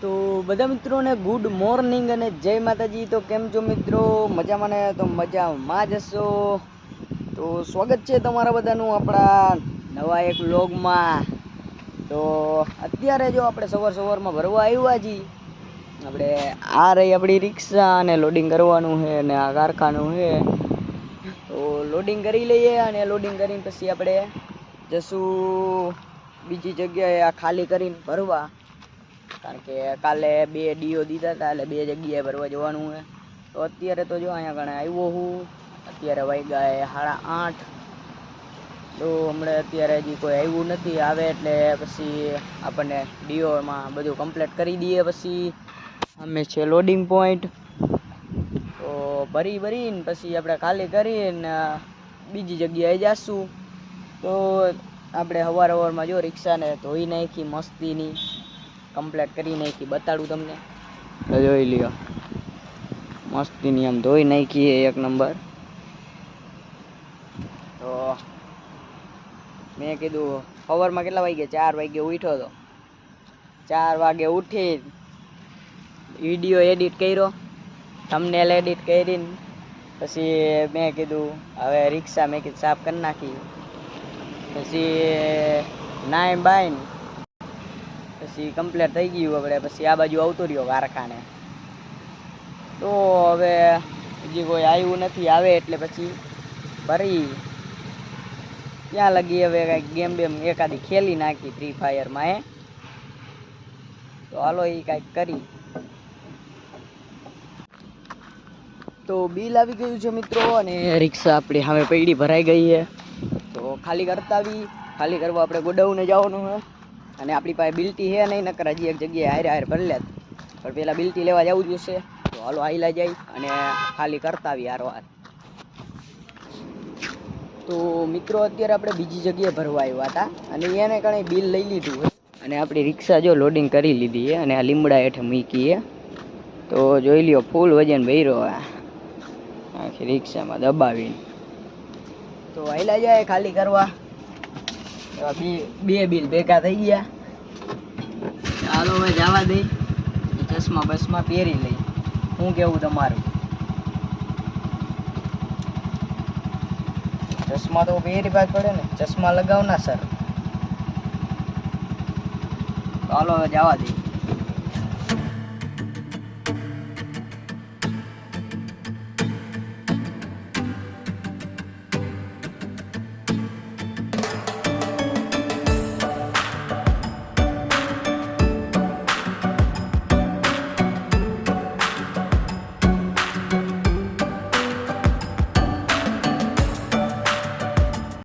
તો બધા મિત્રોને ગુડ મોર્નિંગ અને જય માતાજી। તો કેમ છો મિત્રો? મજામાં ને? તો મજામાં જ હશો। તો સ્વાગત છે તમારા બધાનું આપણા નવા એક વ્લોગમાં। તો અત્યારે જો આપણે સવારમાં ભરવા આવ્યા છીએ। આપણે આ રહી આપણી રિક્ષા અને લોડિંગ કરવાનું છે અને આ કારખાનું છે। તો લોડિંગ કરી લઈએ અને લોડિંગ કરીને પછી આપણે જશું બીજી જગ્યાએ આ ખાલી કરીને ભરવા, કારણ કે કાલે 2 ડીઓ દીધા હતા એટલે 2 જગ્યાએ ભરવા જવાનું છે। તો અત્યારે તો જો અહીંયા ગણે આવ્યો હું, અત્યારે વાગ્યા 8:30। તો હમણાં અત્યારે હજી કોઈ આવ્યું નથી, આવે એટલે પછી આપણને ડીઓમાં બધું કમ્પ્લીટ કરી દઈએ। પછી અમે છે લોડિંગ પોઈન્ટ, તો ભરીને પછી આપણે ખાલી કરીને બીજી જગ્યાએ જઈશું। તો આપણે સવારમાં જો રિક્ષાને ધોઈ નાખી મસ્તીની, કમ્પ્લીટ કરી નાખી, બતાડું તમને તો જોઈ લ્યો। મસ્તીની આમ ધોઈ નાખી એક નંબર। તો મેં કીધું સવારમાં કેટલા વાગે? 4 વાગે ઉઠ્યો હતો। 4 વાગે ઉઠી વિડીયો એડિટ કર્યો, થંબનેલ એડિટ કરીને પછી મેં કીધું હવે રિક્ષા મેં કીધું સાફ કરી નાખી। પછી નાઈ બાઈને પછી કમ્પ્લીટ થઈ ગયું। આપણે પછી આ બાજુ આવતો રહ્યો કારખાને। તો હવે હજી કોઈ આવ્યું નથી, આવે એટલે પછી ભરી ત્યાં લગી હવે કાંઈક ગેમ એકાદી ખેલી નાખી ફ્રી ફાયરમાં। તો હાલો એ કાંઈક કરી। તો બિલ આવી ગયું છે મિત્રો, અને રિક્ષા આપણી સામે પૈડી ભરાઈ ગઈ છે। તો ખાલી કરવા આપણે ગોડાઉને જવાનું છે, અને આપણી પાસે બિલ્ટી છે નહીં, નકર હજી એક જગ્યાએ હારે ભરી લેત, પણ પહેલાં બિલ્ટી લેવા જવું જોઈશે। તો હાલો આઈલા જાય અને ખાલી કરતા આવી હારવાર। તો મિત્રો અત્યારે આપણે બીજી જગ્યાએ ભરવા આવ્યા હતા, અને એને કારણે બિલ લઈ લીધું છે, અને આપણી રિક્ષા જો લોડિંગ કરી લીધી છે, અને આ લીમડા હેઠે મૂકી છે। તો જોઈ લ્યો ફૂલ વજન ભર્યો આખી રિક્ષામાં દબાવીને। તો આઈલા જાય ખાલી કરવા, બે બિલ ભેગા થઈ ગયા। ચાલો હવે જવા દઈ, ચશ્મા બસમાં પહેરી લઈ। શું કેવું તમારું? ચશ્મા તો પહેરી પાસ પડે ને, ચશ્મા લગાવના સર। ચાલો હવે જવા દઈ।